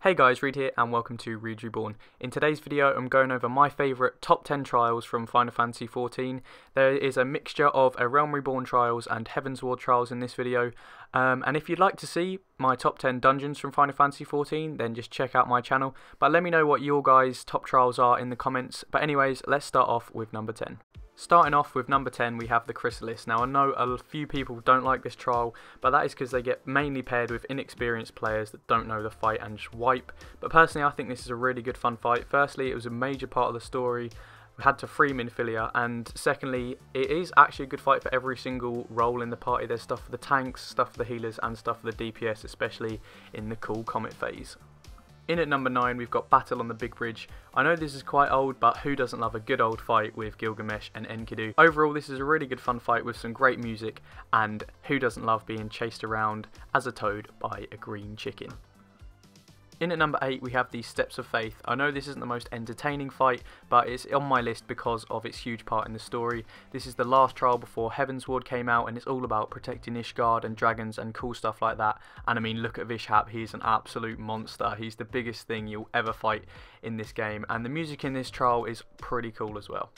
Hey guys, Reed here and welcome to ReadReborn. In today's video I'm going over my favourite top 10 trials from Final Fantasy XIV. There is a mixture of a Realm Reborn trials and Heavensward trials in this video. And if you'd like to see my top 10 dungeons from Final Fantasy XIV, then just check out my channel. But let me know what your guys' top trials are in the comments. But anyways, let's start off with number 10. Starting off with number 10, we have the CHRYSALIS. Now I know a few people don't like this trial, but that is because they get mainly paired with inexperienced players that don't know the fight and just wipe. But personally I think this is a really good fun fight. Firstly, it was a major part of the story. We had to free Minfilia, and secondly, it is actually a good fight for every single role in the party. There's stuff for the tanks, stuff for the healers, and stuff for the DPS, especially in the cool comet phase. In at number 9, we've got Battle on the Big Bridge. I know this is quite old, but who doesn't love a good old fight with Gilgamesh and Enkidu? Overall, this is a really good fun fight with some great music, and who doesn't love being chased around as a toad by a green chicken? In at number 8, we have the Steps of Faith. I know this isn't the most entertaining fight, but it's on my list because of its huge part in the story. This is the last trial before Heavensward came out, and it's all about protecting Ishgard and dragons and cool stuff like that. And I mean, look at Vishap, he's an absolute monster. He's the biggest thing you'll ever fight in this game, and the music in this trial is pretty cool as well.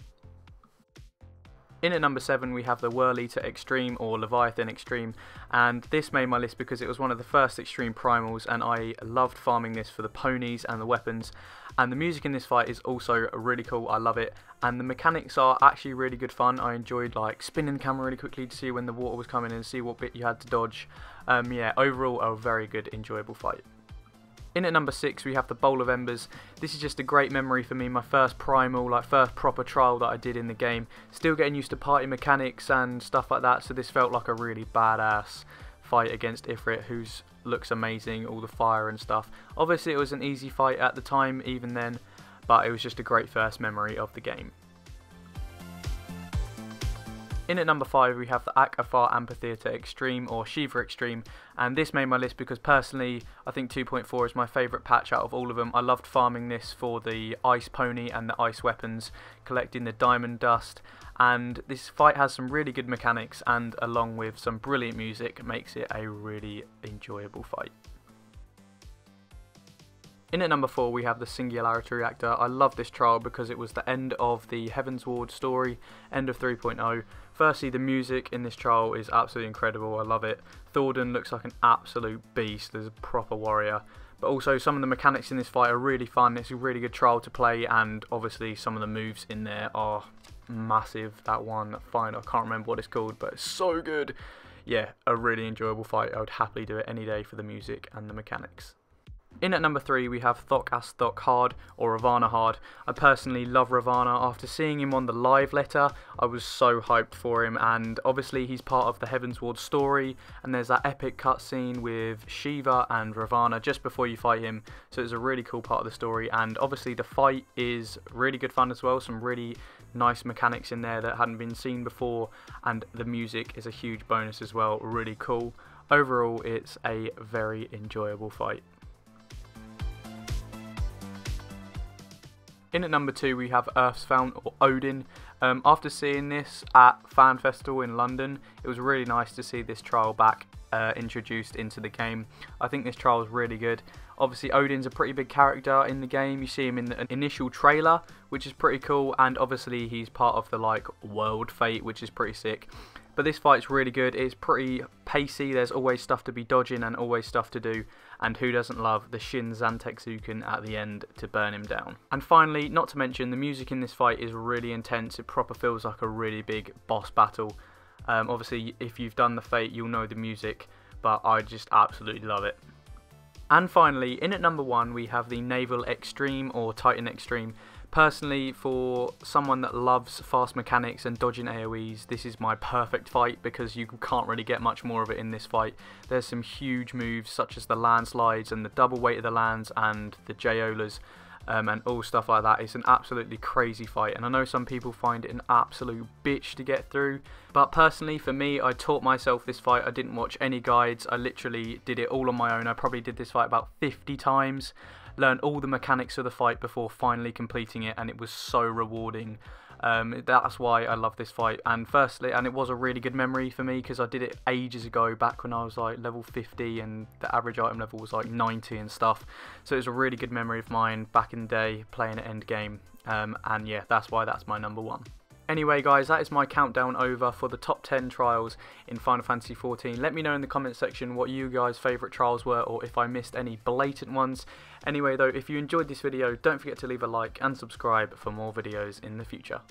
In at number 7, we have the WHORLEATER Extreme, or Leviathan Extreme, and this made my list because it was one of the first Extreme Primals, and I loved farming this for the ponies and the weapons, and the music in this fight is also really cool. I love it, and the mechanics are actually really good fun. I enjoyed like spinning the camera really quickly to see when the water was coming and see what bit you had to dodge. Yeah, overall a very good, enjoyable fight. In at number 6, we have the Bowl of Embers. This is just a great memory for me, my first primal, first proper trial that I did in the game. Still getting used to party mechanics and stuff like that, so this felt like a really badass fight against Ifrit, who looks amazing, all the fire and stuff. Obviously it was an easy fight at the time, even then, but it was just a great first memory of the game. In at number 5, we have the AFAH AMPHITHEATRE Extreme, or Shiva Extreme, and this made my list because personally I think 2.4 is my favourite patch out of all of them. I loved farming this for the ice pony and the ice weapons, collecting the diamond dust, and this fight has some really good mechanics, and along with some brilliant music makes it a really enjoyable fight. In at number 4, we have the Singularity Reactor. I love this trial because it was the end of the Heavensward story, end of 3.0. Firstly, the music in this trial is absolutely incredible. I love it. Thordan looks like an absolute beast as a proper warrior. But also some of the mechanics in this fight are really fun. It's a really good trial to play, and obviously some of the moves in there are massive. That one, fine, I can't remember what it's called, but it's so good. Yeah, a really enjoyable fight. I would happily do it any day for the music and the mechanics. In at number 3, we have THOK as THOK Hard, or Ravana Hard. I personally love Ravana. After seeing him on the live letter, I was so hyped for him, and obviously he's part of the Heavensward story, and there's that epic cutscene with Shiva and Ravana just before you fight him, so it's a really cool part of the story, and obviously the fight is really good fun as well, some really nice mechanics in there that hadn't been seen before, and the music is a huge bonus as well, really cool. Overall, it's a very enjoyable fight. In at number 2, we have Earth's Fount, or Odin. After seeing this at Fan Festival in London, it was really nice to see this trial back introduced into the game. I think this trial is really good. Obviously Odin's a pretty big character in the game. You see him in the initial trailer, which is pretty cool, and obviously he's part of the world fate, which is pretty sick. But this fight's really good. It's pretty pacey. There's always stuff to be dodging and always stuff to do. And who doesn't love the Shin Zantetsuken at the end to burn him down? And finally, not to mention, the music in this fight is really intense. It proper feels like a really big boss battle. Obviously, if you've done the Fate, you'll know the music, but I just absolutely love it. And finally, in at number 1, we have the NAVEL Extreme, or Titan Extreme. Personally, for someone that loves fast mechanics and dodging AoEs, this is my perfect fight because you can't really get much more of it in this fight. There's some huge moves such as the landslides and the double weight of the lands and the Jaolas and all stuff like that. It's an absolutely crazy fight, and I know some people find it an absolute bitch to get through, but personally for me, I taught myself this fight. I didn't watch any guides. I literally did it all on my own. I probably did this fight about 50 times. Learned all the mechanics of the fight before finally completing it, and it was so rewarding. That's why I love this fight. And firstly, and it was a really good memory for me because I did it ages ago, back when I was like level 50 and the average item level was like 90 and stuff. So it was a really good memory of mine back in the day playing at endgame. And yeah, that's why that's my number 1. Anyway guys, that is my countdown over for the top 10 trials in Final Fantasy XIV. Let me know in the comment section what you guys' favourite trials were, or if I missed any blatant ones. Anyway though, if you enjoyed this video, don't forget to leave a like and subscribe for more videos in the future.